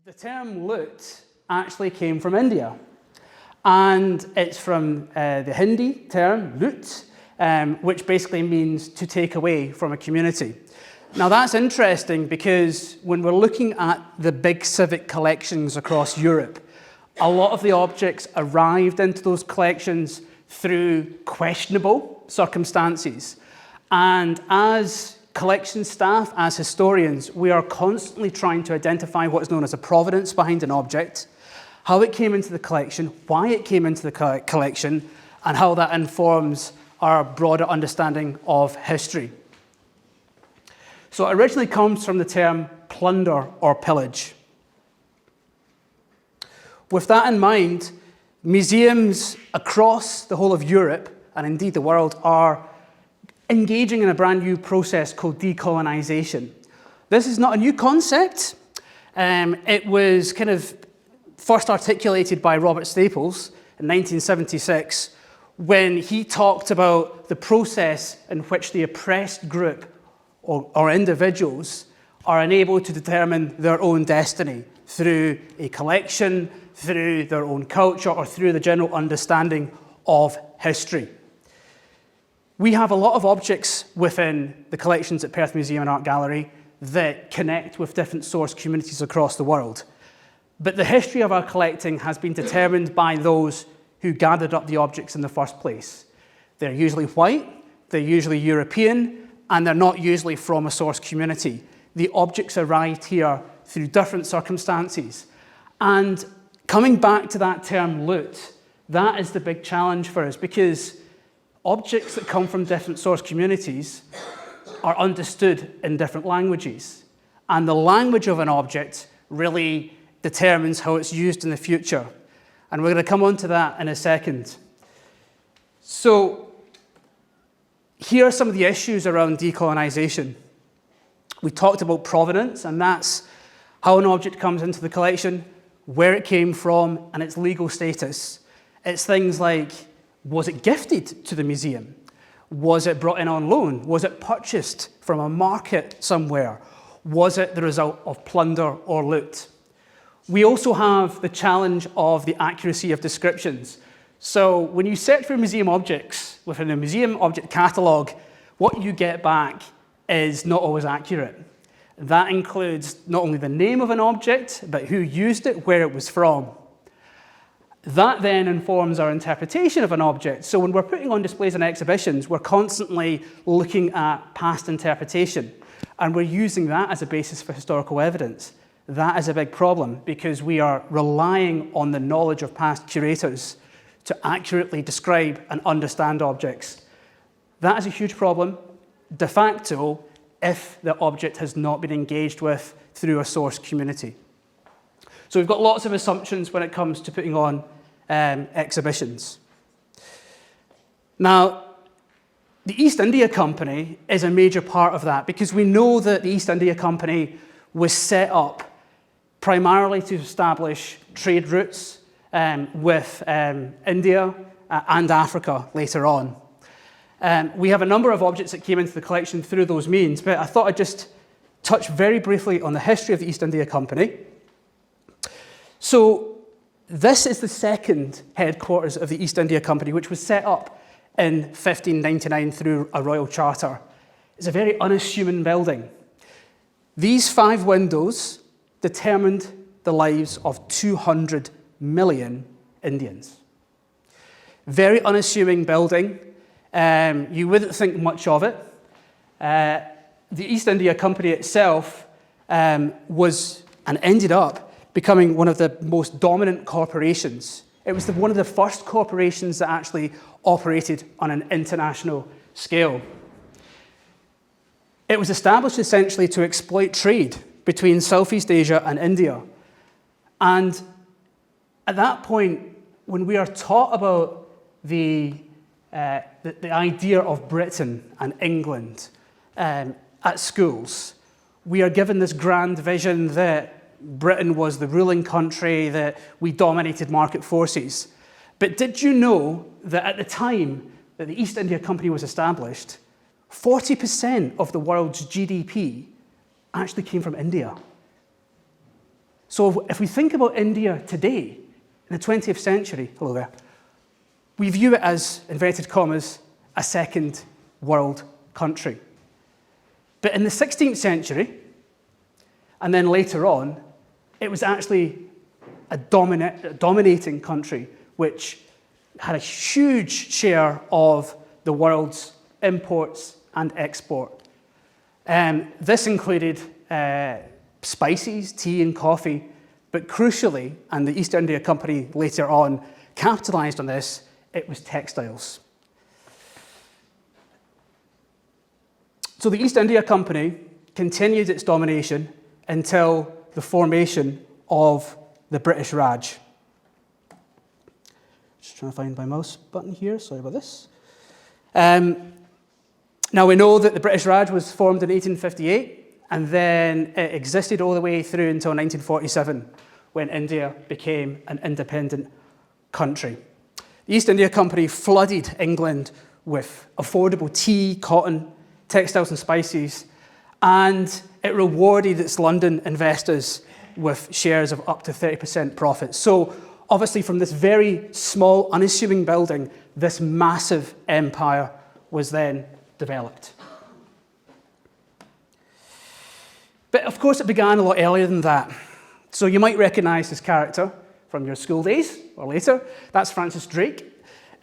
The term loot actually came from India, and it's from the Hindi term loot, which basically means to take away from a community. Now that's interesting because when we're looking at the big civic collections across Europe, a lot of the objects arrived into those collections through questionable circumstances. And as collection staff, as historians, we are constantly trying to identify what is known as a provenance behind an object, how it came into the collection, why it came into the collection, and how that informs our broader understanding of history. So it originally comes from the term plunder or pillage. With that in mind, museums across the whole of Europe, and indeed the world, are engaging in a brand new process called decolonization. This is not a new concept. It was kind of first articulated by Robert Staples in 1976 when he talked about the process in which the oppressed group or individuals are enabled to determine their own destiny through a collection, through their own culture, or through the general understanding of history. We have a lot of objects within the collections at Perth Museum and Art Gallery that connect with different source communities across the world. But the history of our collecting has been determined by those who gathered up the objects in the first place. They're usually white, they're usually European, and they're not usually from a source community. The objects arrived here through different circumstances. And coming back to that term loot, that is the big challenge for us, because objects that come from different source communities are understood in different languages. And the language of an object really determines how it's used in the future. And we're going to come on to that in a second. So here are some of the issues around decolonization. We talked about provenance, and that's how an object comes into the collection, where it came from, and its legal status. It's things like, was it gifted to the museum? Was it brought in on loan? Was it purchased from a market somewhere? Was it the result of plunder or loot? We also have the challenge of the accuracy of descriptions. So when you search for museum objects within a museum object catalogue, what you get back is not always accurate. That includes not only the name of an object, but who used it, where it was from. That then informs our interpretation of an object. So when we're putting on displays and exhibitions, we're constantly looking at past interpretation, and we're using that as a basis for historical evidence. That is a big problem because we are relying on the knowledge of past curators to accurately describe and understand objects. That is a huge problem, de facto, if the object has not been engaged with through a source community. So we've got lots of assumptions when it comes to putting on exhibitions. Now, the East India Company is a major part of that because we know that the East India Company was set up primarily to establish trade routes with India and Africa later on. We have a number of objects that came into the collection through those means, but I thought I'd just touch very briefly on the history of the East India Company. So this is the second headquarters of the East India Company, which was set up in 1599 through a royal charter. It's a very unassuming building. These 5 windows determined the lives of 200 million Indians. Very unassuming building. You wouldn't think much of it. The East India Company itself was and ended up becoming one of the most dominant corporations. It was one of the first corporations that actually operated on an international scale. It was established essentially to exploit trade between Southeast Asia and India. And at that point, when we are taught about the idea of Britain and England at schools, we are given this grand vision that Britain was the ruling country, that we dominated market forces. But did you know that at the time that the East India Company was established, 40% of the world's GDP actually came from India? So if we think about India today, in the 20th century, hello there, we view it as, inverted commas, a second world country. But in the 16th century, and then later on, it was actually a dominating country which had a huge share of the world's imports and export. This included spices, tea and coffee, but crucially, and the East India Company later on capitalized on this, it was textiles. So the East India Company continued its domination until the formation of the British Raj. Just trying to find my mouse button here, sorry about this. Now we know that the British Raj was formed in 1858, and then it existed all the way through until 1947, when India became an independent country. The East India Company flooded England with affordable tea, cotton, textiles and spices, and it rewarded its London investors with shares of up to 30% profit. So obviously from this very small, unassuming building, this massive empire was then developed. But of course it began a lot earlier than that. So you might recognize this character from your school days or later. That's Francis Drake.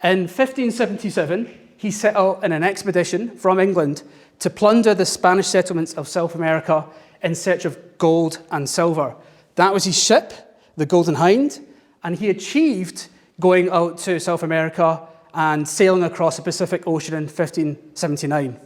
In 1577, he set out in an expedition from England to plunder the Spanish settlements of South America in search of gold and silver. That was his ship, the Golden Hind, and he achieved going out to South America and sailing across the Pacific Ocean in 1579.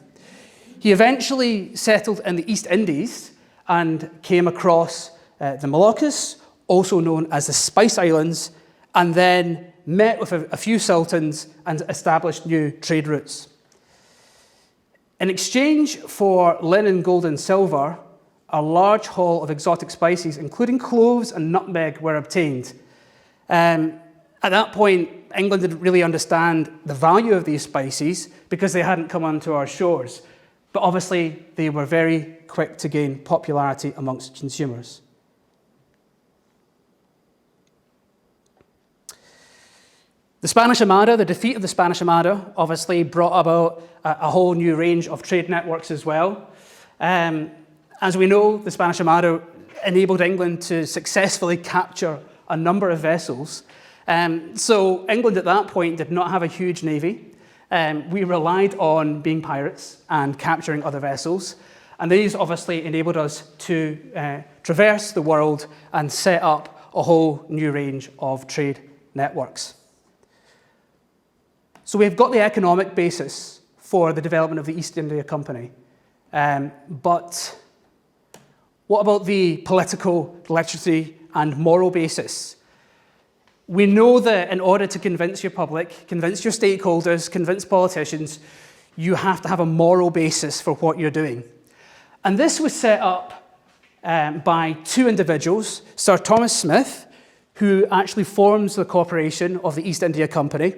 He eventually settled in the East Indies and came across the Moluccas, also known as the Spice Islands, and then met with a few sultans and established new trade routes. In exchange for linen, gold and silver, a large haul of exotic spices, including cloves and nutmeg, were obtained. At that point, England didn't really understand the value of these spices because they hadn't come onto our shores. But obviously, they were very quick to gain popularity amongst consumers. The Spanish Armada, the defeat of the Spanish Armada, obviously brought about a whole new range of trade networks as well. As we know, the Spanish Armada enabled England to successfully capture a number of vessels. So England at that point did not have a huge navy. We relied on being pirates and capturing other vessels. And these obviously enabled us to traverse the world and set up a whole new range of trade networks. So we've got the economic basis for the development of the East India Company. But what about the political, literacy, and moral basis? We know that in order to convince your public, convince your stakeholders, convince politicians, you have to have a moral basis for what you're doing. And this was set up by two individuals, Sir Thomas Smith, who actually forms the corporation of the East India Company,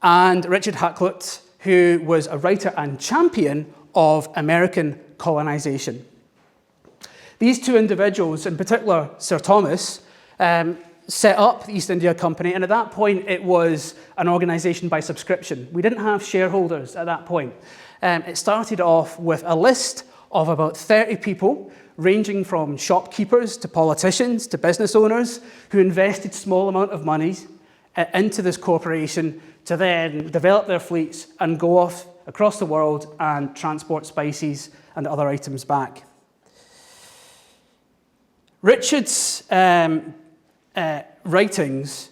and Richard Hakluyt, who was a writer and champion of American colonization. These two individuals, in particular Sir Thomas, set up the East India Company, and at that point it was an organization by subscription. We didn't have shareholders at that point. It started off with a list of about 30 people, ranging from shopkeepers to politicians to business owners, who invested small amount of money into this corporation to then develop their fleets and go off across the world and transport spices and other items back. Richard's writings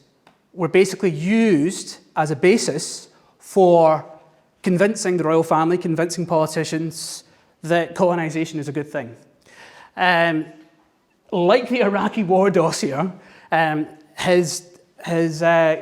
were basically used as a basis for convincing the royal family, convincing politicians that colonization is a good thing. Like the Iraqi war dossier, his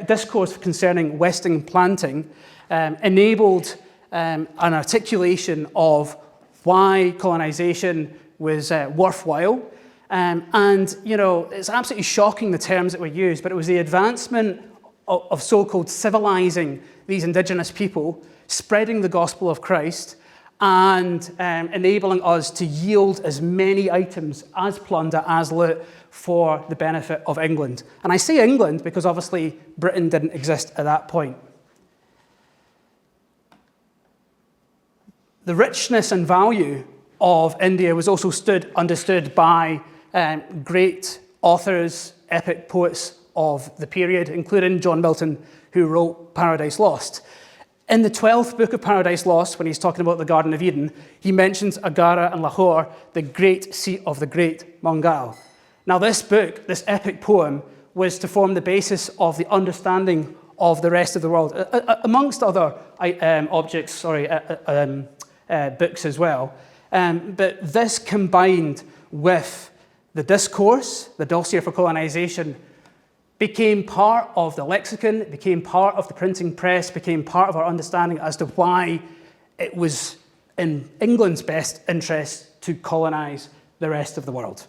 discourse concerning Western planting enabled an articulation of why colonization was worthwhile. And, you know, it's absolutely shocking the terms that were used, but it was the advancement of so-called civilizing these indigenous people, spreading the gospel of Christ, and enabling us to yield as many items as plunder, as loot, for the benefit of England. And I say England because obviously Britain didn't exist at that point. The richness and value of India was also understood by great authors, epic poets of the period, including John Milton, who wrote Paradise Lost. In the 12th book of Paradise Lost, when he's talking about the Garden of Eden, he mentions Agara and Lahore, the great seat of the great Mangal. Now this book, this epic poem, was to form the basis of the understanding of the rest of the world, amongst other books as well. But this combined with the discourse, the dossier for colonisation, became part of the lexicon, it became part of the printing press, became part of our understanding as to why it was in England's best interest to colonise the rest of the world.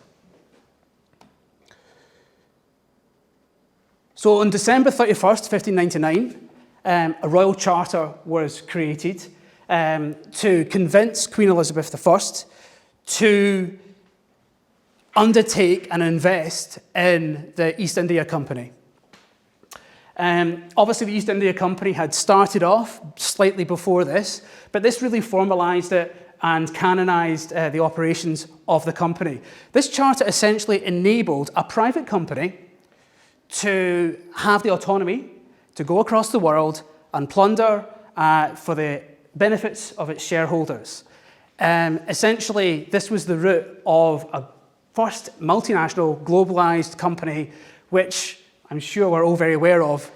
So on December 31st, 1599, a royal charter was created to convince Queen Elizabeth I to undertake and invest in the East India Company. Obviously, the East India Company had started off slightly before this, but this really formalised it and canonised the operations of the company. This charter essentially enabled a private company to have the autonomy to go across the world and plunder for the benefits of its shareholders. Essentially, this was the root of a first multinational, globalised company, which I'm sure we're all very aware of,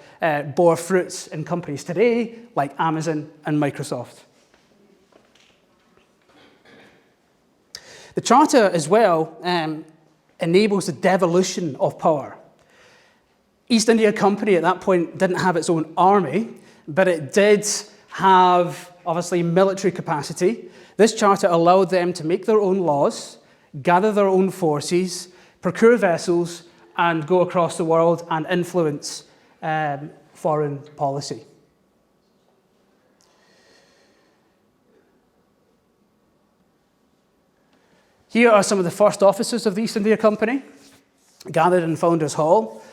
bore fruits in companies today like Amazon and Microsoft. The charter as well enables the devolution of power. East India Company at that point didn't have its own army, but it did have, obviously, military capacity. This charter allowed them to make their own laws, gather their own forces, procure vessels, and go across the world and influence foreign policy. Here are some of the first officers of the East India Company, gathered in Founders Hall,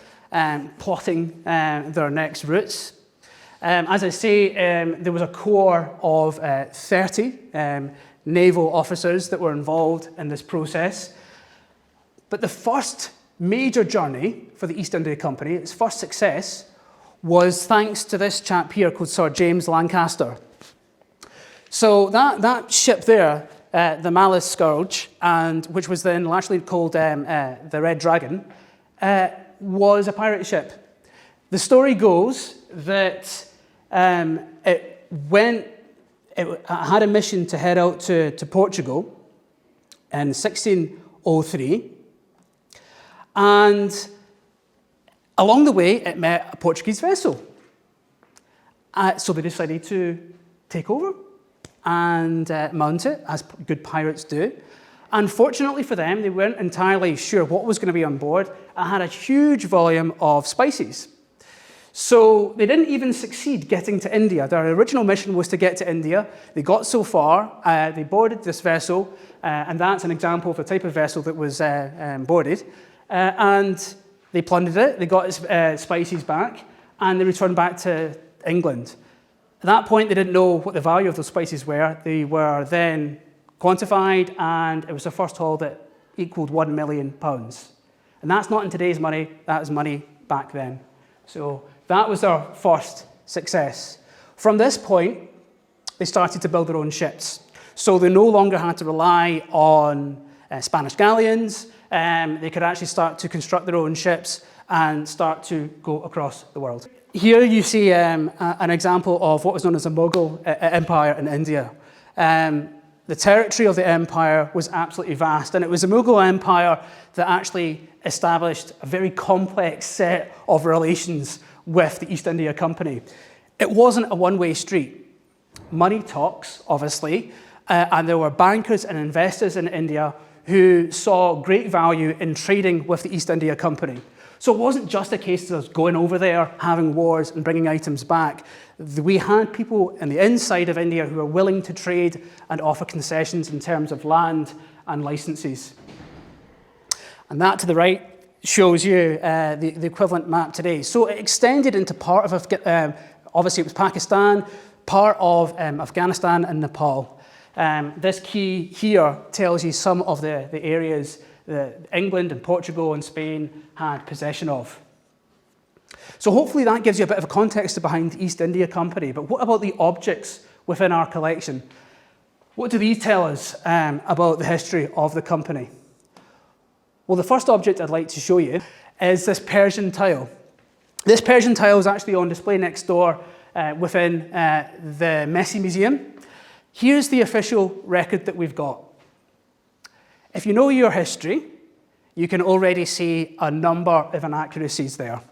plotting their next routes. As I say, there was a core of 30 naval officers that were involved in this process. But the first major journey for the East India Company, its first success, was thanks to this chap here called Sir James Lancaster. So that ship there, the Mallet Scourge, which was then actually called the Red Dragon, was a pirate ship. The story goes that it had a mission to head out to Portugal in 1603, and along the way it met a Portuguese vessel. So they decided to take over and mount it, as good pirates do. Unfortunately for them, they weren't entirely sure what was going to be on board. It had a huge volume of spices. So they didn't even succeed getting to India. Their original mission was to get to India. They got so far, they boarded this vessel, and that's an example of the type of vessel that was boarded. And they plundered it, they got its spices back, and they returned back to England. At that point, they didn't know what the value of those spices were. They were then quantified, and it was the first haul that equaled £1 million. And that's not in today's money, that was money back then. So that was their first success. From this point, they started to build their own ships. So they no longer had to rely on Spanish galleons. They could actually start to construct their own ships and start to go across the world. Here you see an example of what was known as a Mughal empire in India. The territory of the empire was absolutely vast, and it was the Mughal empire that actually established a very complex set of relations with the East India Company. It wasn't a one-way street. Money talks, obviously, and there were bankers and investors in India who saw great value in trading with the East India Company. So it wasn't just a case of us going over there, having wars and bringing items back. We had people in the inside of India who were willing to trade and offer concessions in terms of land and licenses. And that to the right shows you the equivalent map today. So it extended into part of, obviously it was Pakistan, part of Afghanistan and Nepal. This key here tells you some of the areas that England and Portugal and Spain had possession of. So hopefully that gives you a bit of a context behind the East India Company. But what about the objects within our collection? What do these tell us about the history of the company? Well, the first object I'd like to show you is this Persian tile. This Persian tile is actually on display next door within the Perth Museum. Here's the official record that we've got. If you know your history, you can already see a number of inaccuracies there.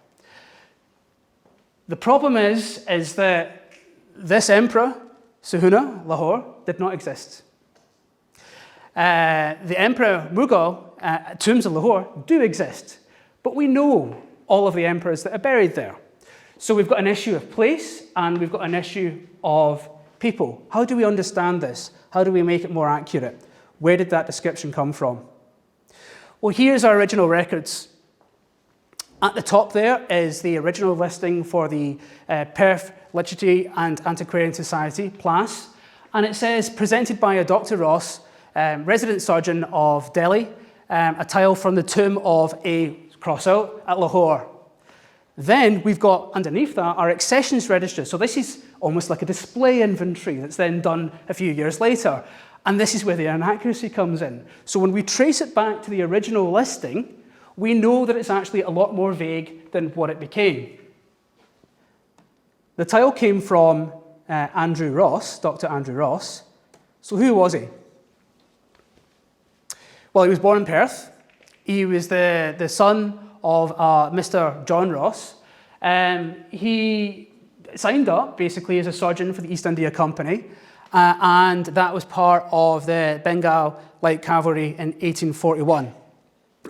The problem is that this emperor, Suhuna, Lahore, did not exist. The Emperor Mughal tombs of Lahore do exist, but we know all of the emperors that are buried there. So we've got an issue of place and we've got an issue of people. How do we understand this? How do we make it more accurate? Where did that description come from? Well, here's our original records. At the top there is the original listing for the Perth Literary and Antiquarian Society, PLAS, and it says, presented by a Dr. Ross, resident surgeon of Delhi, a tile from the tomb of a cross-out at Lahore. Then we've got, underneath that, our accessions register. So this is almost like a display inventory that's then done a few years later. And this is where the inaccuracy comes in. So when we trace it back to the original listing, we know that it's actually a lot more vague than what it became. The tile came from Andrew Ross, Dr. Andrew Ross. So who was he? Well, he was born in Perth. He was the son of Mr. John Ross. He signed up basically as a surgeon for the East India Company, and that was part of the Bengal Light Cavalry in 1841.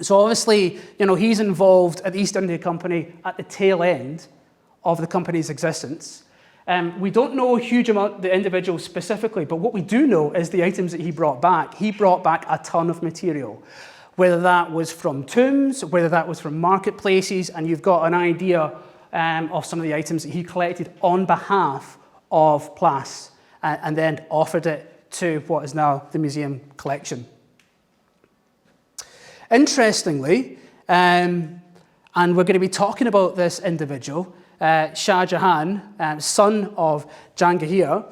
So obviously, he's involved at the East India Company at the tail end of the company's existence. We don't know a huge amount the individual specifically, but what we do know is the items that he brought back. He brought back a ton of material, whether that was from tombs, whether that was from marketplaces, and you've got an idea of some of the items that he collected on behalf of PLAS and then offered it to what is now the museum collection. Interestingly, and we're going to be talking about this individual, Shah Jahan, son of Jahangir.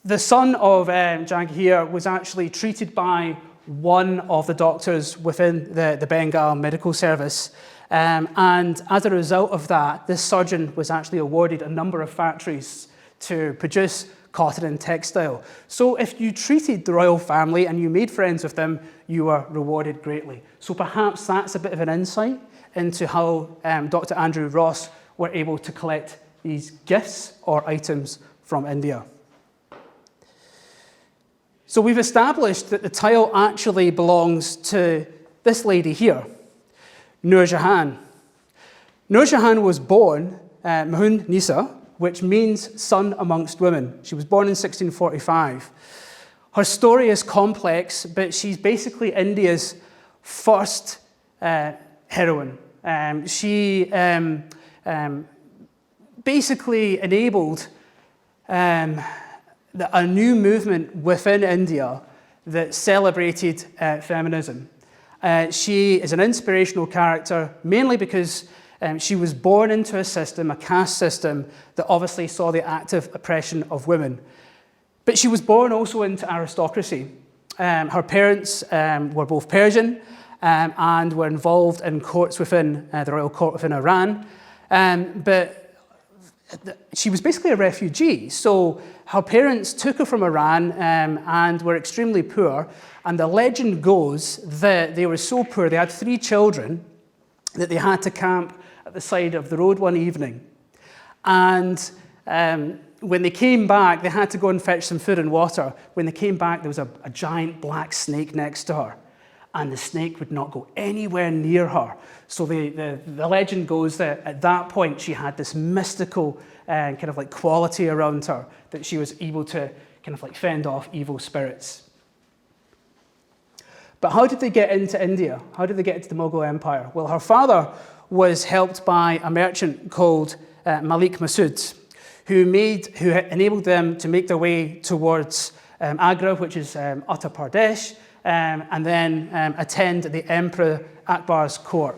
The son of Jahangir was actually treated by one of the doctors within the Bengal Medical Service. And as a result of that, this surgeon was actually awarded a number of factories to produce cotton and textile. So if you treated the royal family and you made friends with them, you were rewarded greatly. So perhaps that's a bit of an insight into how Dr. Andrew Ross were able to collect these gifts or items from India. So we've established that the tile actually belongs to this lady here, Nur Jahan. Nur Jahan was born Mahun Nisa, which means son amongst women. She was born in 1645. Her story is complex, but she's basically India's first heroine. She basically enabled a new movement within India that celebrated feminism. She is an inspirational character, mainly because she was born into a system, a caste system, that obviously saw the active oppression of women. But she was born also into aristocracy. Her parents were both Persian and were involved in courts within the royal court within Iran. But she was basically a refugee. So her parents took her from Iran and were extremely poor. And the legend goes that they were so poor, they had 3 children, that they had to camp at the side of the road one evening. And when they came back, they had to go and fetch some food and water. When they came back, there was a giant black snake next to her. and the snake would not go anywhere near her. So the legend goes that at that point she had this mystical kind of like quality around her, that she was able to kind of like fend off evil spirits. But how did they get into India? How did they get into the Mughal Empire? Well, her father was helped by a merchant called Malik Masood, who enabled them to make their way towards Agra, which is Uttar Pradesh, and then attend the Emperor Akbar's court.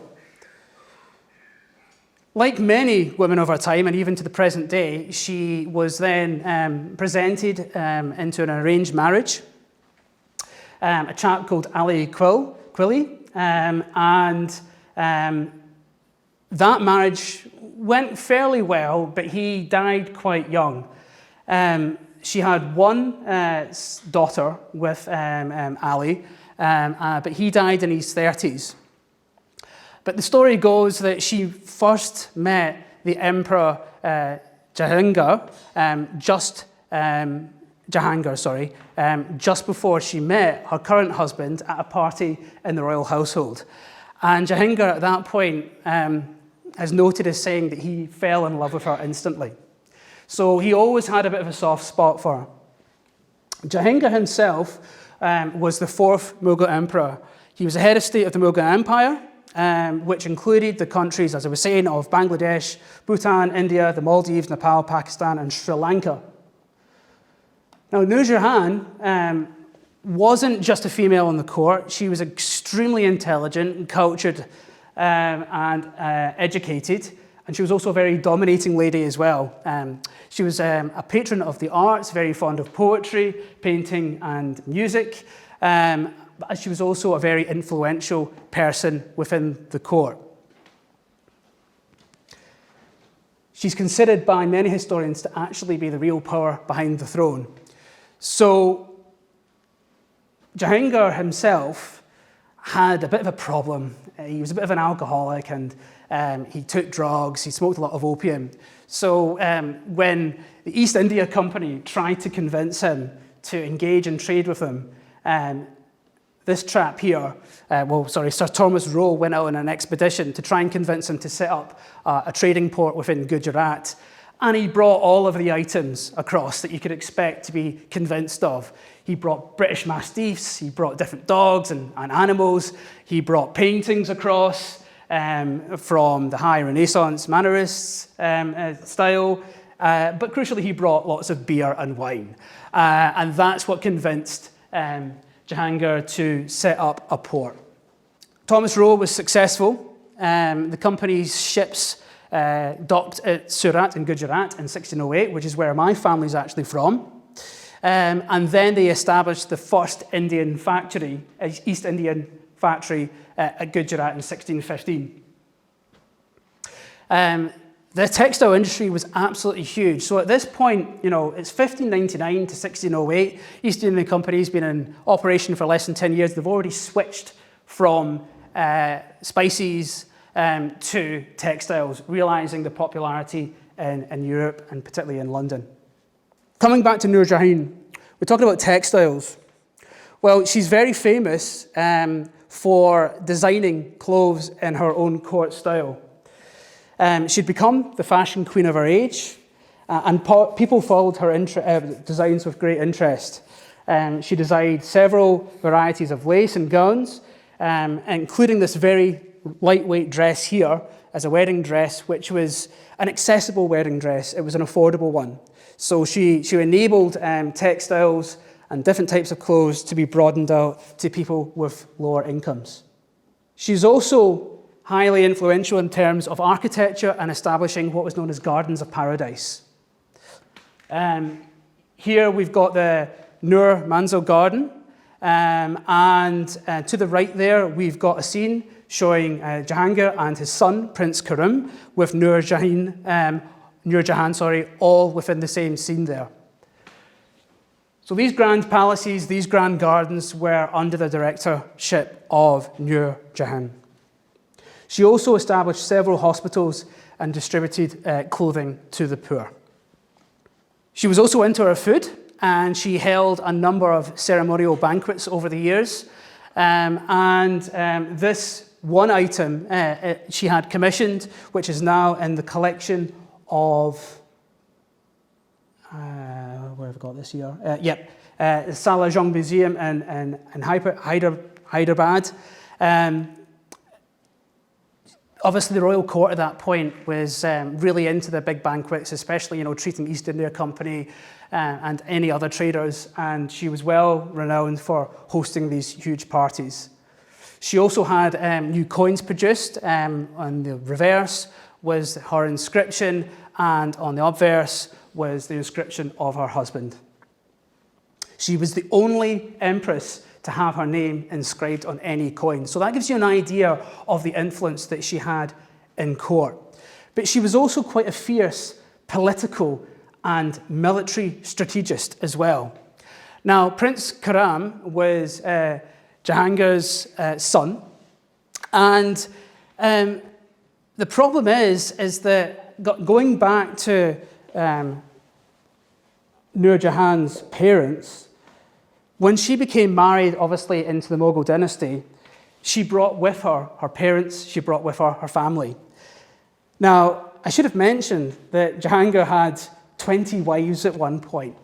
Like many women of her time, and even to the present day, she was then presented into an arranged marriage. A chap called Ali Quilly, and that marriage went fairly well, but he died quite young. She had one daughter with Ali, but he died in his 30s. But the story goes that she first met the Emperor Jahangir, just before she met her current husband at a party in the royal household. And Jahangir at that point is noted as saying that he fell in love with her instantly. So he always had a bit of a soft spot for her. Jahangir himself was the fourth Mughal emperor. He was the head of state of the Mughal Empire, which included the countries, as I was saying, of Bangladesh, Bhutan, India, the Maldives, Nepal, Pakistan, and Sri Lanka. Now, Nur Jahan wasn't just a female in the court. She was extremely intelligent and cultured and educated, and she was also a very dominating lady as well. She was a patron of the arts, very fond of poetry, painting, and music. But she was also a very influential person within the court. She's considered by many historians to actually be the real power behind the throne. So Jahangir himself had a bit of a problem. He was a bit of an alcoholic, and he took drugs, he smoked a lot of opium. So when the East India Company tried to convince him to engage and trade with them, this chap here, Sir Thomas Roe, went out on an expedition to try and convince him to set up a trading port within Gujarat. And he brought all of the items across that you could expect to be convinced of. He brought British Mastiffs, he brought different dogs and animals, he brought paintings across from the high Renaissance Mannerists style, but crucially he brought lots of beer and wine. And that's what convinced Jahangir to set up a port. Thomas Roe was successful. The company's ships docked at Surat in Gujarat in 1608, which is where my family's actually from. And then they established the first Indian factory, East Indian factory at Gujarat in 1615. The textile industry was absolutely huge. So at this point, it's 1599 to 1608. East India Company's been in operation for less than 10 years. They've already switched from spices to textiles, realizing the popularity in Europe and particularly in London. Coming back to Nur Jahan, we're talking about textiles. Well, she's very famous for designing clothes in her own court style. She'd become the fashion queen of her age, and people followed her designs with great interest. She designed several varieties of lace and gowns, including this very lightweight dress here as a wedding dress, which was an accessible wedding dress. It was an affordable one. So she enabled textiles and different types of clothes to be broadened out to people with lower incomes. She's also highly influential in terms of architecture and establishing what was known as Gardens of Paradise. Here we've got the Nur Manzil Garden, and to the right there we've got a scene showing Jahangir and his son, Prince Khurram, with Nur Jahan, all within the same scene there. So these grand palaces, these grand gardens were under the directorship of Nur Jahan. She also established several hospitals and distributed clothing to the poor. She was also into her food, and she held a number of ceremonial banquets over the years. This one item she had commissioned, which is now in the collection of, where have I got this here? The Salajong Museum in Hyderabad. Obviously, the royal court at that point was really into the big banquets, especially treating East India Company and any other traders, and she was well renowned for hosting these huge parties. She also had new coins produced. On the reverse was her inscription, and on the obverse was the inscription of her husband. She was the only empress to have her name inscribed on any coin. So that gives you an idea of the influence that she had in court. But she was also quite a fierce political and military strategist as well. Now, Prince Khurram was Jahangir's son, and the problem is that going back to Nur Jahan's parents, when she became married, obviously, into the Mughal dynasty, she brought with her her parents, she brought with her her family. Now, I should have mentioned that Jahangir had 20 wives at one point.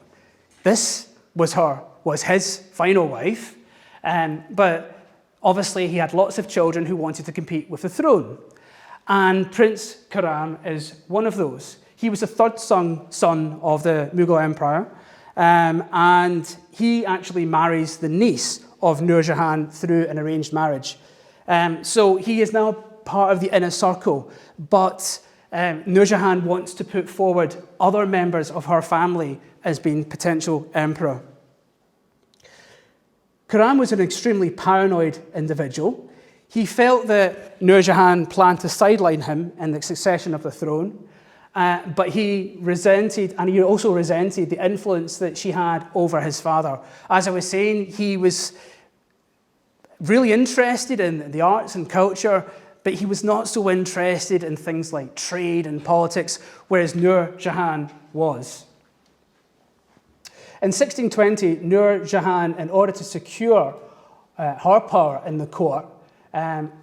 This was his final wife, but obviously he had lots of children who wanted to compete with the throne. And Prince Khurram is one of those. He was the third son of the Mughal Empire, and he actually marries the niece of Nur Jahan through an arranged marriage. So he is now part of the inner circle, but Nur Jahan wants to put forward other members of her family as being potential emperor. Khurram was an extremely paranoid individual. He felt that Nur Jahan planned to sideline him in the succession of the throne, but he resented, and he also resented the influence that she had over his father. As I was saying, he was really interested in the arts and culture, but he was not so interested in things like trade and politics, whereas Nur Jahan was. In 1620, Nur Jahan, in order to secure her power in the court,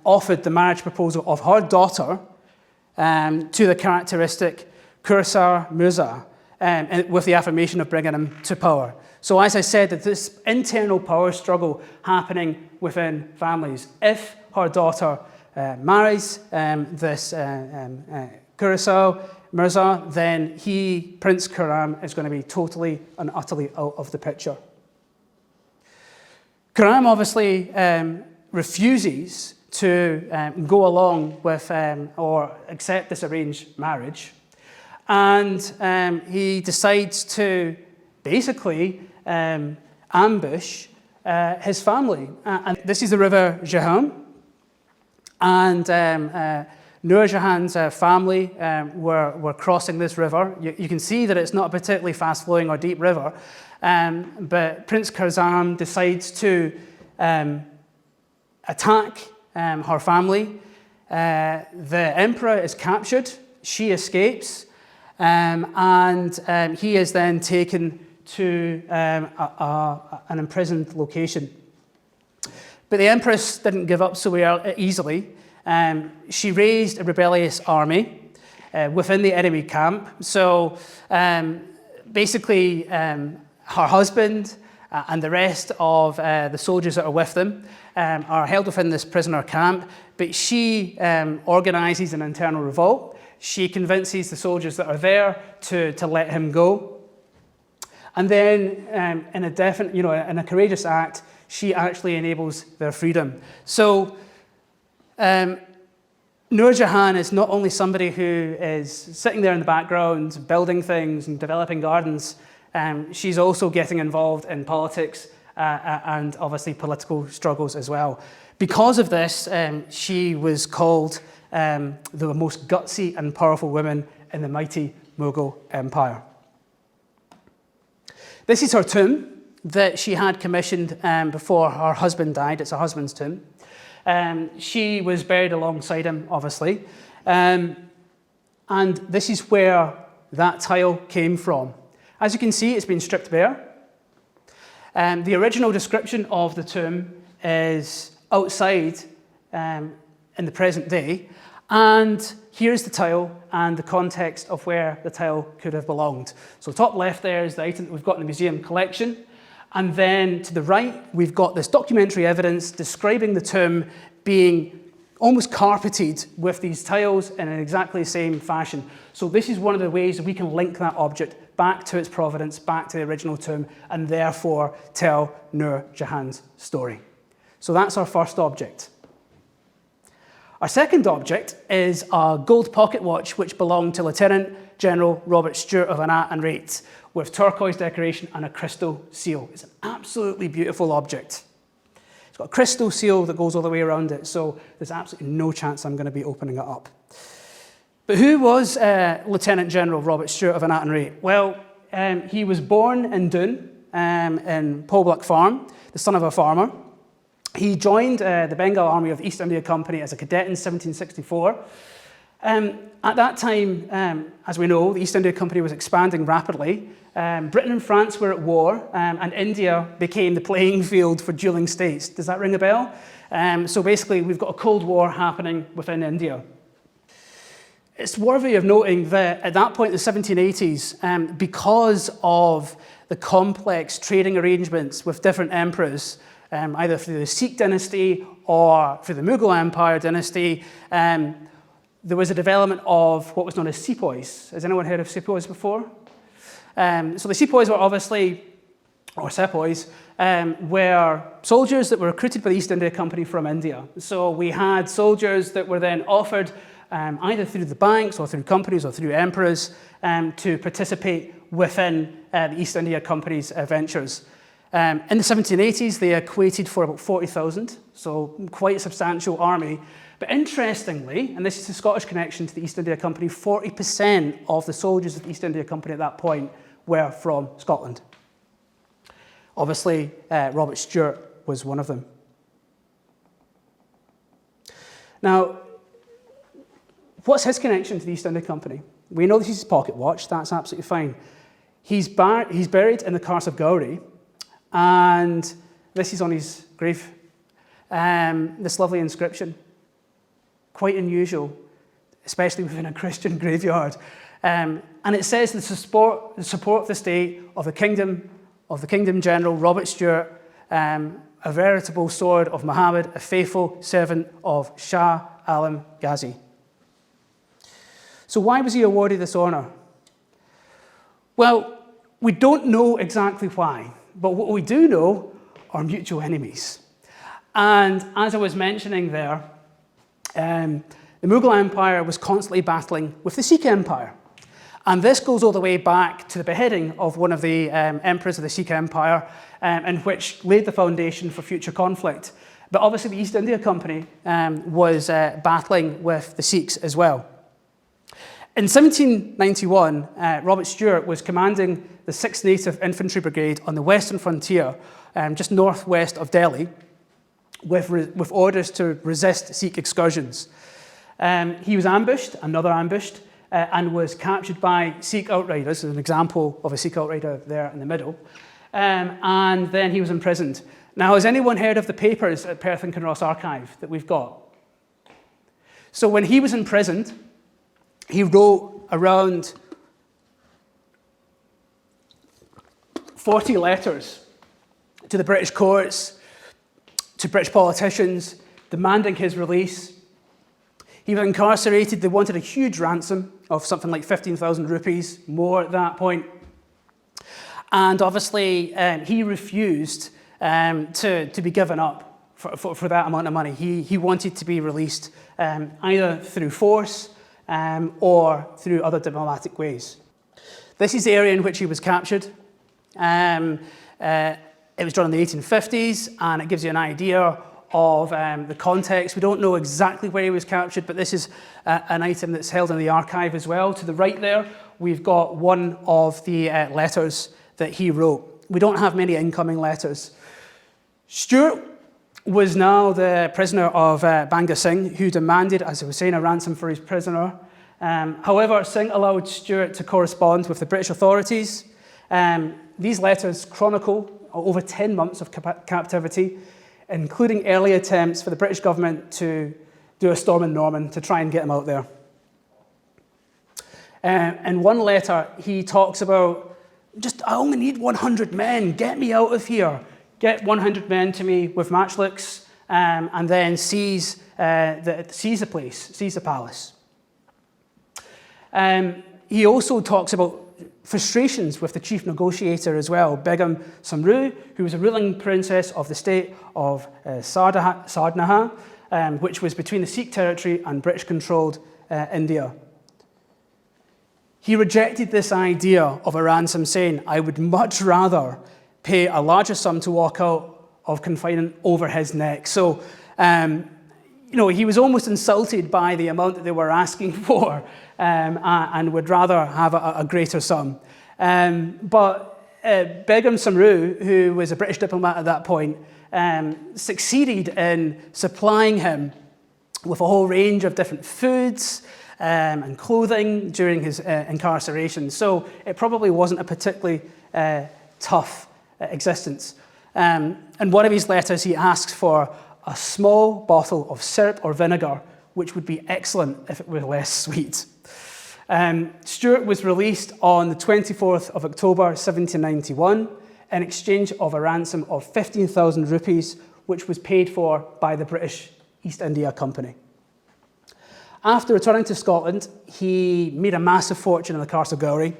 offered the marriage proposal of her daughter to the characteristic Kursar Mirza, with the affirmation of bringing him to power. So as I said, that this internal power struggle happening within families. If her daughter marries this Kursar Mirza, then Prince Khurram, is going to be totally and utterly out of the picture. Khurram obviously refuses to go along with or accept this arranged marriage, and he decides to basically ambush his family. And this is the river Jhelum, and Nur Jahan's family were crossing this river. You can see that it's not a particularly fast-flowing or deep river, but Prince Khurram decides to attack her family. The emperor is captured, she escapes, and he is then taken to an imprisoned location. But the empress didn't give up so easily. She raised a rebellious army within the enemy camp. So basically, her husband and the rest of the soldiers that are with them are held within this prisoner camp, but she organizes an internal revolt. She convinces the soldiers that are there to let him go. And then in a courageous act, she actually enables their freedom. So Nur Jahan is not only somebody who is sitting there in the background, building things and developing gardens, she's also getting involved in politics and obviously political struggles as well. Because of this, she was called the most gutsy and powerful woman in the mighty Mughal Empire. This is her tomb that she had commissioned before her husband died. It's her husband's tomb. She was buried alongside him, obviously. And this is where that tile came from. As you can see, it's been stripped bare. The original description of the tomb is outside in the present day, and here's the tile and the context of where the tile could have belonged. So top left there is the item that we've got in the museum collection, and then to the right we've got this documentary evidence describing the tomb being almost carpeted with these tiles in exactly the same fashion. So this is one of the ways that we can link that object back to its provenance, back to the original tomb, and therefore tell Nur Jahan's story. So that's our first object. Our second object is a gold pocket watch which belonged to Lieutenant General Robert Stewart of Anat and Rate, with turquoise decoration and a crystal seal. It's an absolutely beautiful object. It's got a crystal seal that goes all the way around it, so there's absolutely no chance I'm going to be opening it up. But who was Lieutenant General Robert Stewart of Anat and Rate? Well, he was born in Doon, in Polbrook Farm, the son of a farmer. He joined the Bengal Army of the East India Company as a cadet in 1764. At that time, as we know, the East India Company was expanding rapidly. Britain and France were at war, and India became the playing field for dueling states. Does that ring a bell? So basically, we've got a Cold War happening within India. It's worthy of noting that at that point in the 1780s, because of the complex trading arrangements with different emperors, either through the Sikh dynasty or through the Mughal Empire dynasty, there was a development of what was known as sepoys. Has anyone heard of sepoys before? So the sepoys were obviously, or sepoys, were soldiers that were recruited by the East India Company from India. So we had soldiers that were then offered either through the banks or through companies or through emperors to participate within the East India Company's ventures. In the 1780s, they equated for about 40,000, so quite a substantial army. But interestingly, and this is the Scottish connection to the East India Company, 40% of the soldiers of the East India Company at that point were from Scotland. Obviously, Robert Stewart was one of them. Now, what's his connection to the East India Company? We know this is his pocket watch, that's absolutely fine. He's buried in the Carse of Gowrie, and this is on his grave. This lovely inscription, quite unusual, especially within a Christian graveyard. And it says the support of the state of the Kingdom General Robert Stewart, a veritable sword of Muhammad, a faithful servant of Shah Alam Ghazi. So why was he awarded this honour? Well, we don't know exactly why, but what we do know are mutual enemies. And as I was mentioning there, the Mughal Empire was constantly battling with the Sikh Empire. And this goes all the way back to the beheading of one of the emperors of the Sikh Empire, and which laid the foundation for future conflict. But obviously the East India Company was battling with the Sikhs as well. In 1791, Robert Stewart was commanding the 6th Native Infantry Brigade on the western frontier, just northwest of Delhi, with orders to resist Sikh excursions. He was ambushed, and was captured by Sikh outriders. There's an example of a Sikh outrider there in the middle. And then he was imprisoned. Now, has anyone heard of the papers at Perth and Kinross Archive that we've got? So when he was imprisoned, he wrote around 40 letters to the British courts, to British politicians, demanding his release. He was incarcerated. They wanted a huge ransom of something like 15,000 rupees, more at that point. And obviously, he refused to be given up for that amount of money. He wanted to be released either through force or through other diplomatic ways. This is the area in which he was captured. It was done in the 1850s, and it gives you an idea of the context. We don't know exactly where he was captured, but this is an item that's held in the archive as well. To the right there, we've got one of the letters that he wrote. We don't have many incoming letters. Stewart was now the prisoner of Banga Singh, who demanded, as I was saying, a ransom for his prisoner. However, Singh allowed Stewart to correspond with the British authorities. These letters chronicle over 10 months of captivity. including early attempts for the British government to do a storm in Norman to try and get him out there. In one letter, he talks about, I only need 100 men, get me out of here. Get 100 men to me with matchlocks, and then seize the place, seize the palace. He also talks about frustrations with the chief negotiator as well, Begum Samru, who was a ruling princess of the state of Sardnaha, which was between the Sikh territory and British-controlled India. He rejected this idea of a ransom, saying, I would much rather pay a larger sum to walk out of confinement over his neck. So, he was almost insulted by the amount that they were asking for, and would rather have a greater sum. But Begum Samru, who was a British diplomat at that point, succeeded in supplying him with a whole range of different foods and clothing during his incarceration. So it probably wasn't a particularly tough existence. In one of his letters, he asks for a small bottle of syrup or vinegar, which would be excellent if it were less sweet. Stuart was released on the 24th of October 1791 in exchange of a ransom of 15,000 rupees, which was paid for by the British East India Company. After returning to Scotland, he made a massive fortune in the Castle Gowrie.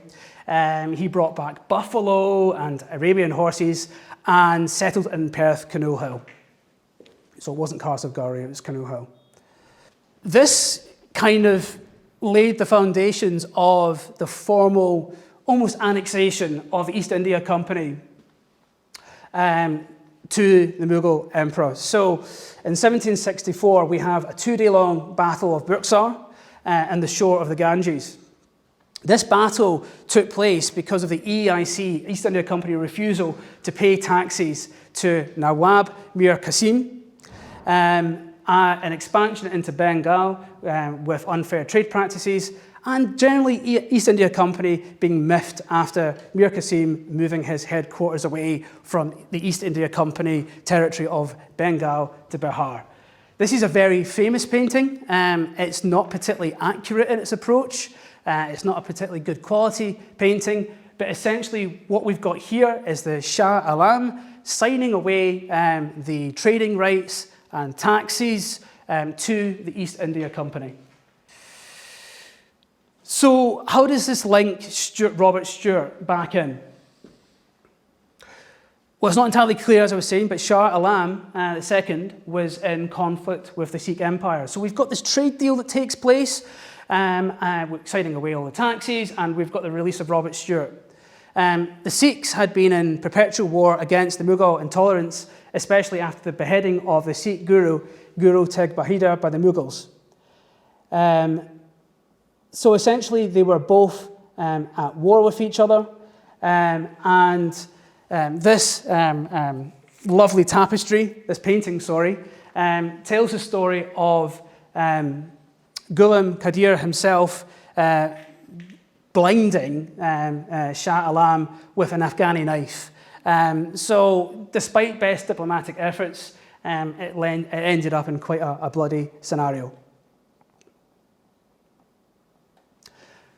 He brought back buffalo and Arabian horses and settled in Perth, Canoe Hill. So it wasn't Castle Gowrie, it was Canoe Hill. This kind of laid the foundations of the formal, almost annexation of the East India Company to the Mughal emperor. So in 1764, we have a 2-day-long battle of Buxar and the shore of the Ganges. This battle took place because of the EIC, East India Company, refusal to pay taxes to Nawab Mir Qasim, an expansion into Bengal with unfair trade practices, and generally East India Company being miffed after Mir Qasim moving his headquarters away from the East India Company territory of Bengal to Bihar. This is a very famous painting. It's not particularly accurate in its approach. It's not a particularly good quality painting, but essentially what we've got here is the Shah Alam signing away the trading rights and taxes to the East India Company. So how does this link Robert Stewart back in? Well, it's not entirely clear, as I was saying, but Shah Alam II was in conflict with the Sikh Empire. So we've got this trade deal that takes place, signing away all the taxes, and we've got the release of Robert Stewart. The Sikhs had been in perpetual war against the Mughal intolerance, especially after the beheading of the Sikh guru, Guru Tegh Bahadur, by the Mughals. So essentially, they were both at war with each other, and this lovely tapestry, this painting, tells the story of Ghulam Qadir himself blinding Shah Alam with an Afghani knife. So despite best diplomatic efforts, it ended up in quite a bloody scenario.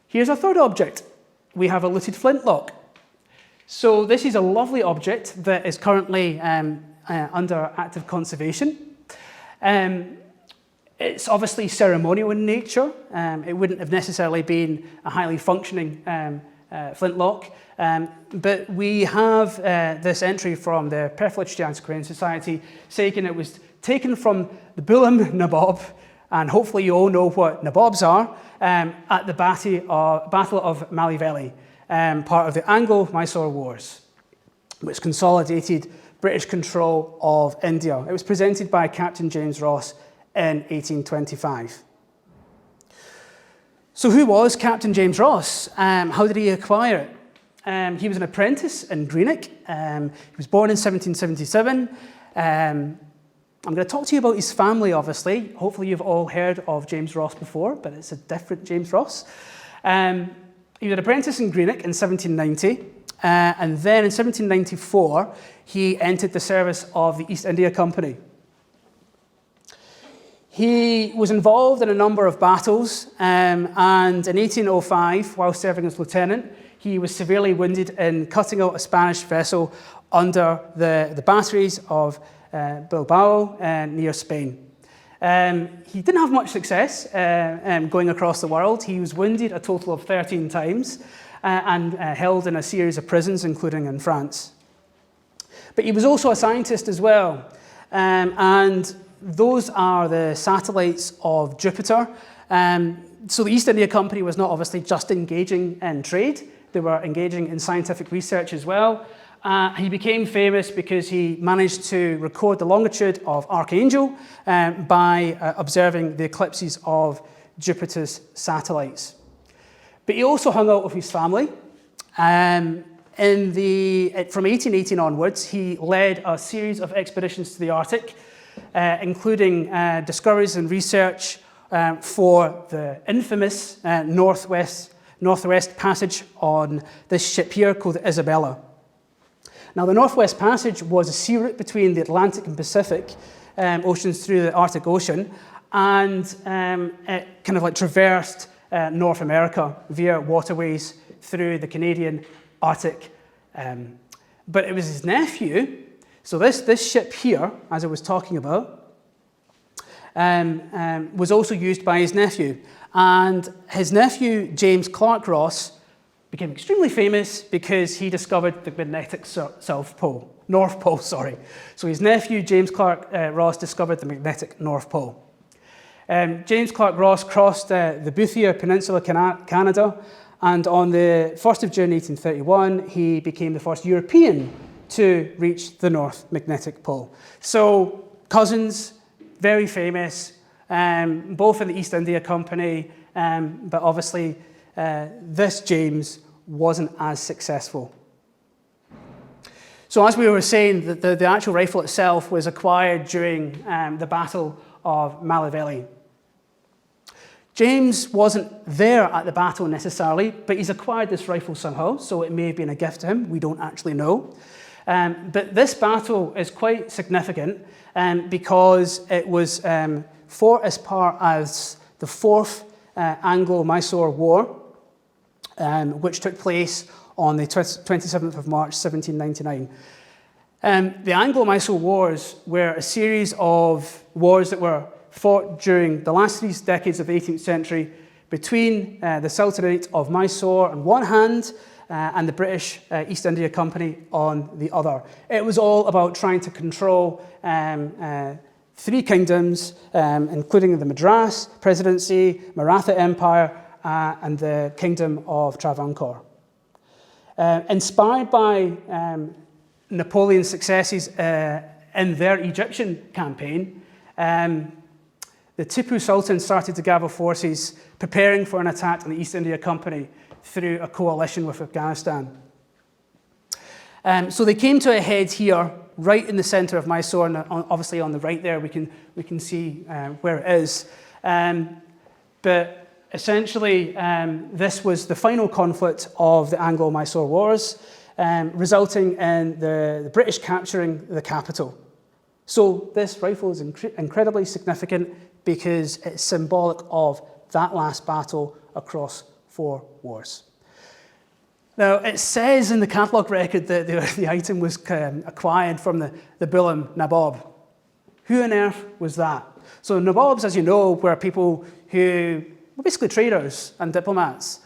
Here's our third object. We have a looted flintlock. So this is a lovely object that is currently under active conservation. It's obviously ceremonial in nature. It wouldn't have necessarily been a highly functioning flintlock. But we have this entry from the Perth Antiquarian Society saying it was taken from the Bulam Nabob, and hopefully you all know what nabobs are, at the Battle of Mallavelly, part of the Anglo-Mysore Wars, which consolidated British control of India. It was presented by Captain James Ross in 1825. So who was Captain James Ross? How did he acquire it? He was an apprentice in Greenock. He was born in 1777. I'm going to talk to you about his family, obviously. Hopefully you've all heard of James Ross before, but it's a different James Ross. He was an apprentice in Greenock in 1790. And then in 1794, he entered the service of the East India Company. He was involved in a number of battles, and in 1805, while serving as lieutenant, he was severely wounded in cutting out a Spanish vessel under the batteries of Bilbao near Spain. He didn't have much success going across the world. He was wounded a total of 13 times and held in a series of prisons, including in France. But he was also a scientist as well, and those are the satellites of Jupiter. So the East India Company was not obviously just engaging in trade, they were engaging in scientific research as well. He became famous because he managed to record the longitude of Archangel by observing the eclipses of Jupiter's satellites. But he also hung out with his family. From 1818 onwards, he led a series of expeditions to the Arctic, including discoveries and research for the infamous Northwest Passage on this ship here called the Isabella. Now, the Northwest Passage was a sea route between the Atlantic and Pacific oceans through the Arctic Ocean, and it kind of like traversed North America via waterways through the Canadian Arctic. But it was his nephew, so this ship here, as I was talking about, was also used by his nephew. And his nephew, James Clark Ross, became extremely famous because he discovered the magnetic North Pole. So his nephew, James Clark Ross, discovered the magnetic North Pole. James Clark Ross crossed the Boothia Peninsula, Canada, and on the 1st of June 1831, he became the first European to reach the North Magnetic Pole. So cousins, very famous, both in the East India Company, but obviously this James wasn't as successful. So as we were saying, the actual rifle itself was acquired during the Battle of Mallavelly. James wasn't there at the battle necessarily, but he's acquired this rifle somehow, so it may have been a gift to him, we don't actually know. But this battle is quite significant because it was fought as part as the Fourth Anglo-Mysore War, which took place on the 27th of March, 1799. The Anglo-Mysore Wars were a series of wars that were fought during the last 3 decades of the 18th century between the Sultanate of Mysore on one hand and the British East India Company on the other. It was all about trying to control 3 kingdoms, including the Madras Presidency, Maratha Empire, and the Kingdom of Travancore. Inspired by Napoleon's successes in their Egyptian campaign, the Tipu Sultan started to gather forces, preparing for an attack on the East India Company through a coalition with Afghanistan. So they came to a head here, right in the center of Mysore, and obviously on the right there we can see where it is. But essentially, this was the final conflict of the Anglo-Mysore Wars, resulting in the British capturing the capital. So this rifle is incredibly significant because it's symbolic of that last battle across 4 wars. Now, it says in the catalogue record that the item was acquired from the Bulim Nabob. Who on earth was that? So Nabobs, as you know, were people who were basically traders and diplomats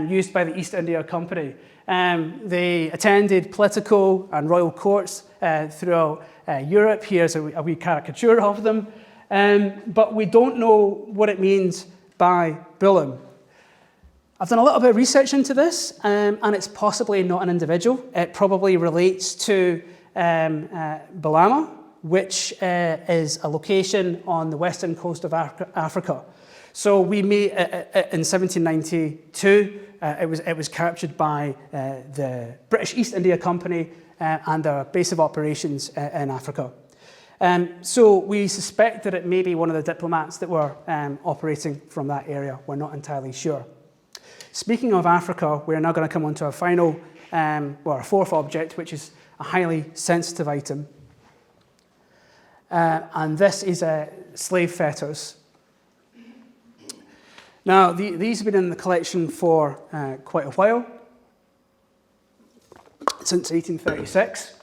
used by the East India Company. They attended political and royal courts throughout Europe. Here's a wee caricature of them. But we don't know what it means by Bulim. I've done a little bit of research into this, and it's possibly not an individual. It probably relates to Balama, which is a location on the western coast of Africa. So we may, in 1792, it was captured by the British East India Company and their base of operations in Africa. So we suspect that it may be one of the diplomats that were operating from that area. We're not entirely sure. Speaking of Africa, we're now going to come on to our final or a fourth object, which is a highly sensitive item. And this is slave fetters. Now, these have been in the collection for quite a while, since 1836.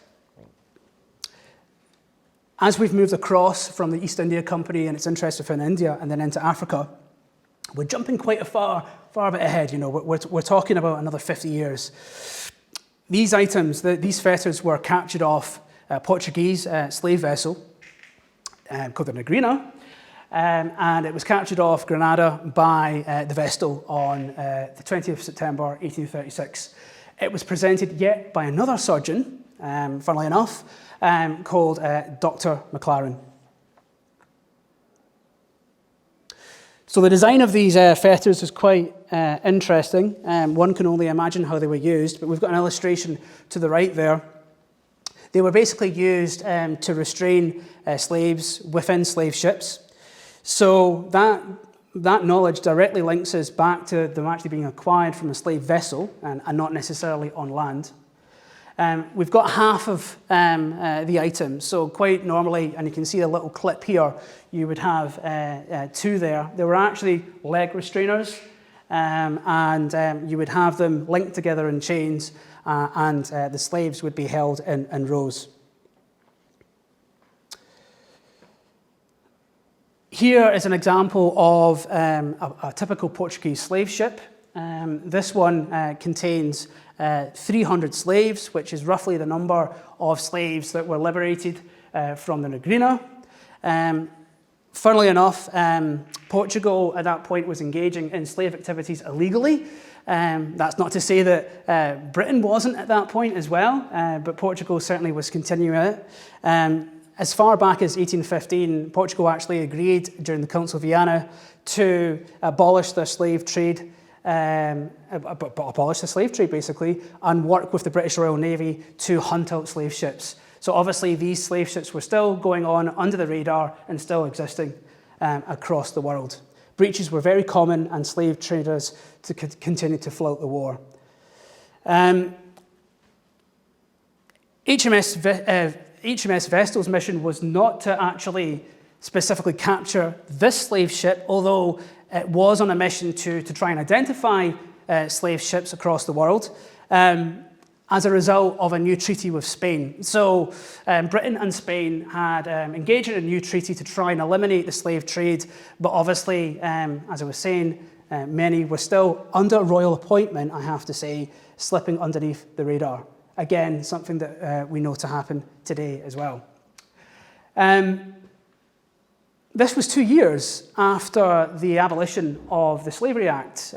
As we've moved across from the East India Company and its interest within India and then into Africa, we're jumping quite a far bit ahead. You know, we're talking about another 50 years. These items, these fetters, were captured off a Portuguese slave vessel called the Negrina, and it was captured off Grenada by the Vestal on the 20th of September 1836. It was presented yet by another surgeon, funnily enough, called Dr. McLaren. So the design of these fetters is quite interesting. One can only imagine how they were used, but we've got an illustration to the right there. They were basically used to restrain slaves within slave ships. So that knowledge directly links us back to them actually being acquired from a slave vessel and not necessarily on land. We've got half of the items, so quite normally, and you can see a little clip here, you would have two there. They were actually leg restrainers, and you would have them linked together in chains, and the slaves would be held in rows. Here is an example of a typical Portuguese slave ship. This one contains 300 slaves, which is roughly the number of slaves that were liberated from the Negrina. Funnily enough, Portugal at that point was engaging in slave activities illegally. That's not to say that Britain wasn't at that point as well, but Portugal certainly was continuing it. As far back as 1815, Portugal actually agreed during the Council of Vienna to abolish their slave trade, basically, and work with the British Royal Navy to hunt out slave ships. So obviously these slave ships were still going on under the radar and still existing across the world. Breaches were very common, and slave traders to continue to float the war. HMS Vestal's mission was not to actually specifically capture this slave ship, although it was on a mission to try and identify slave ships across the world as a result of a new treaty with Spain. So Britain and Spain had engaged in a new treaty to try and eliminate the slave trade, but obviously, as I was saying, many were still under royal appointment, I have to say, slipping underneath the radar. Again, something that we know to happen today as well. This was 2 years after the abolition of the Slavery Act.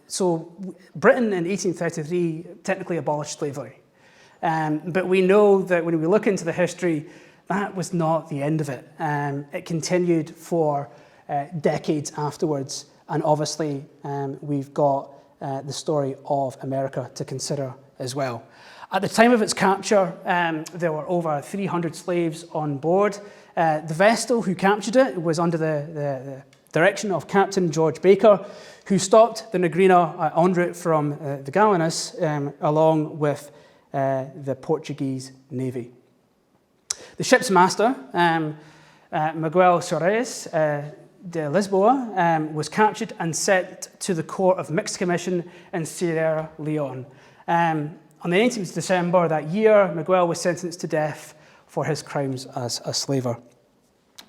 So Britain in 1833 technically abolished slavery. But we know that when we look into the history, that was not the end of it. It continued for decades afterwards. And obviously, we've got the story of America to consider as well. At the time of its capture, there were over 300 slaves on board. The Vestal who captured it was under the direction of Captain George Baker, who stopped the Negrina en route from the Galenas along with the Portuguese Navy. The ship's master, Miguel Soares de Lisboa, was captured and sent to the Court of Mixed Commission in Sierra Leone. On the 18th of December that year, Miguel was sentenced to death for his crimes as a slaver.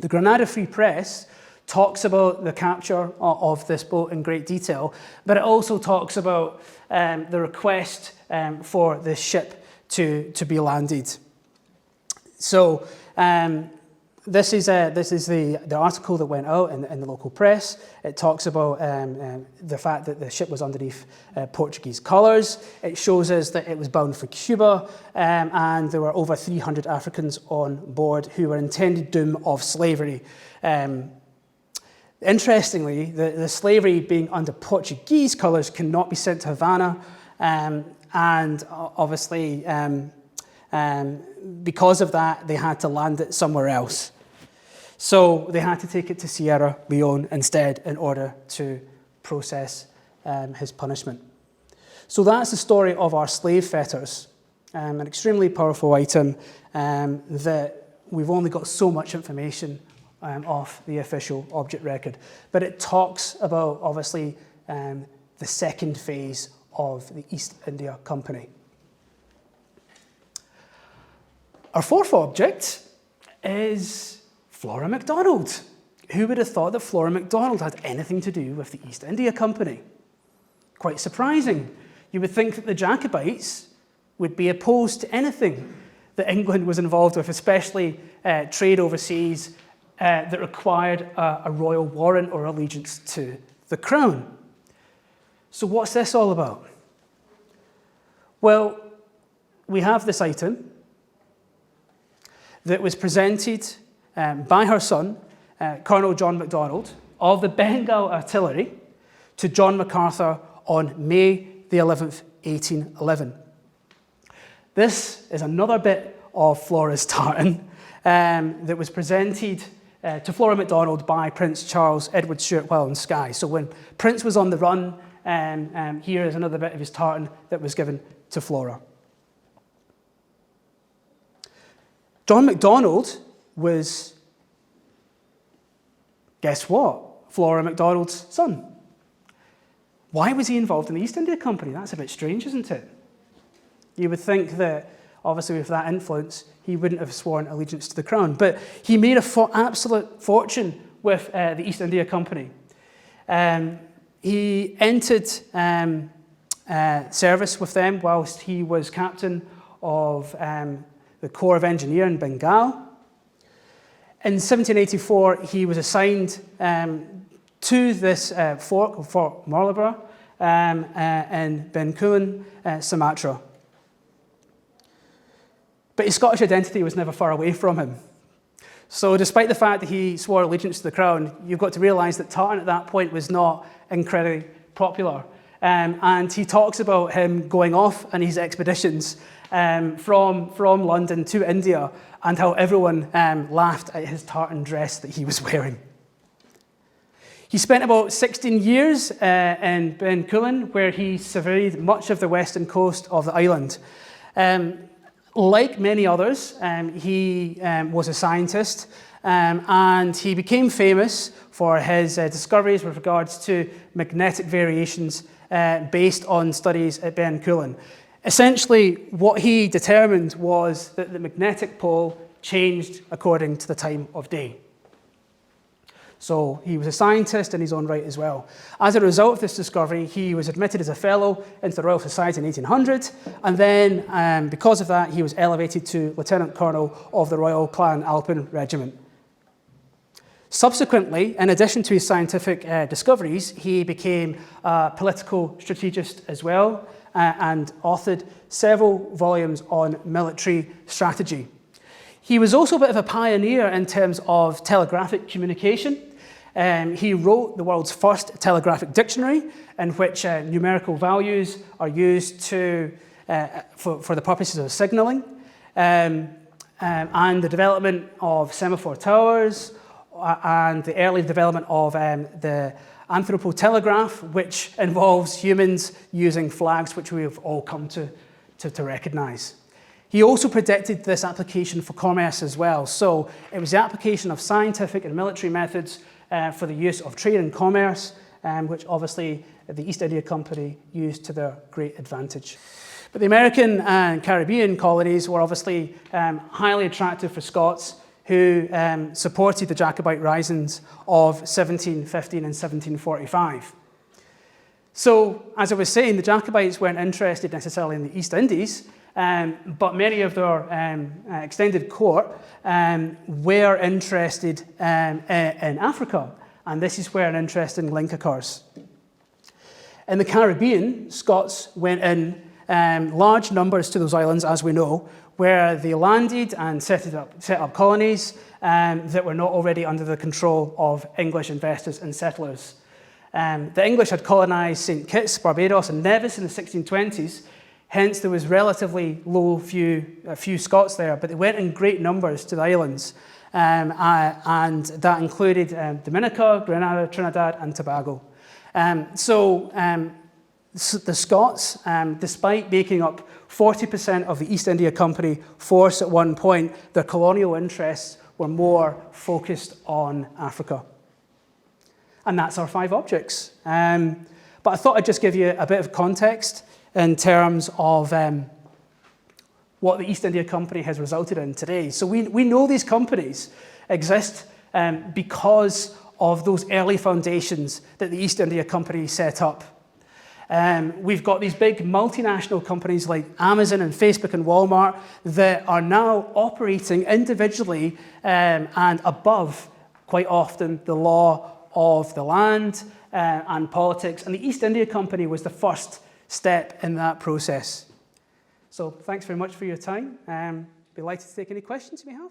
The Granada Free Press talks about the capture of this boat in great detail, but it also talks about the request for this ship to be landed. So this is the article that went out in the local press. It talks about the fact that the ship was underneath Portuguese colours. It shows us that it was bound for Cuba, and there were over 300 Africans on board who were intended doom of slavery. Interestingly, the slavery being under Portuguese colours cannot be sent to Havana, and obviously because of that, they had to land it somewhere else. So they had to take it to Sierra Leone instead in order to process his punishment. So that's the story of our slave fetters, an extremely powerful item that we've only got so much information off the official object record. But it talks about, obviously, the second phase of the East India Company. Our fourth object is Flora MacDonald. Who would have thought that Flora MacDonald had anything to do with the East India Company? Quite surprising. You would think that the Jacobites would be opposed to anything that England was involved with, especially trade overseas that required a royal warrant or allegiance to the crown. So what's this all about? Well, we have this item that was presented by her son, Colonel John MacDonald, of the Bengal Artillery, to John MacArthur on May the 11th, 1811. This is another bit of Flora's tartan that was presented to Flora MacDonald by Prince Charles Edward Stuart while in Skye. So when Prince was on the run, here is another bit of his tartan that was given to Flora. John MacDonald was, guess what, Flora MacDonald's son. Why was he involved in the East India Company? That's a bit strange, isn't it? You would think that, obviously, with that influence, he wouldn't have sworn allegiance to the crown. But he made an absolute fortune with the East India Company. He entered service with them whilst he was captain of the Corps of Engineers in Bengal. In 1784, he was assigned to this Fort Marlborough in Bencoolen, Sumatra. But his Scottish identity was never far away from him. So despite the fact that he swore allegiance to the crown, you've got to realise that tartan at that point was not incredibly popular. And he talks about him going off on his expeditions from London to India and how everyone laughed at his tartan dress that he was wearing. He spent about 16 years in Bencoolen, where he surveyed much of the western coast of the island. Like many others, he was a scientist, and he became famous for his discoveries with regards to magnetic variations based on studies at Bencoolen. Essentially, what he determined was that the magnetic pole changed according to the time of day. So he was a scientist in his own right as well. As a result of this discovery, he was admitted as a fellow into the Royal Society in 1800, and then because of that, he was elevated to Lieutenant Colonel of the Royal Clan Alpine Regiment. Subsequently, in addition to his scientific discoveries, he became a political strategist as well, and authored several volumes on military strategy. He was also a bit of a pioneer in terms of telegraphic communication. He wrote the world's first telegraphic dictionary, in which numerical values are used for the purposes of signalling, and the development of semaphore towers, and the early development of the anthropotelegraph, which involves humans using flags, which we have all come to recognise. He also predicted this application for commerce as well. So it was the application of scientific and military methods for the use of trade and commerce, which obviously the East India Company used to their great advantage. But the American and Caribbean colonies were obviously highly attractive for Scots, who supported the Jacobite risings of 1715 and 1745. So, as I was saying, the Jacobites weren't interested necessarily in the East Indies, but many of their extended court were interested in Africa, and this is where an interesting link occurs. In the Caribbean, Scots went in large numbers to those islands, as we know, where they landed and set up colonies that were not already under the control of English investors and settlers. The English had colonised St. Kitts, Barbados and Nevis in the 1620s, hence there was relatively a few Scots there, but they went in great numbers to the islands, and that included Dominica, Grenada, Trinidad and Tobago. The Scots, despite making up 40% of the East India Company force at one point, their colonial interests were more focused on Africa. And that's our 5 objects. But I thought I'd just give you a bit of context in terms of what the East India Company has resulted in today. So we know these companies exist because of those early foundations that the East India Company set up. We've got these big multinational companies like Amazon and Facebook and Walmart that are now operating individually and above, quite often, the law of the land and politics. And the East India Company was the first step in that process. So thanks very much for your time. Be delighted to take any questions you may have.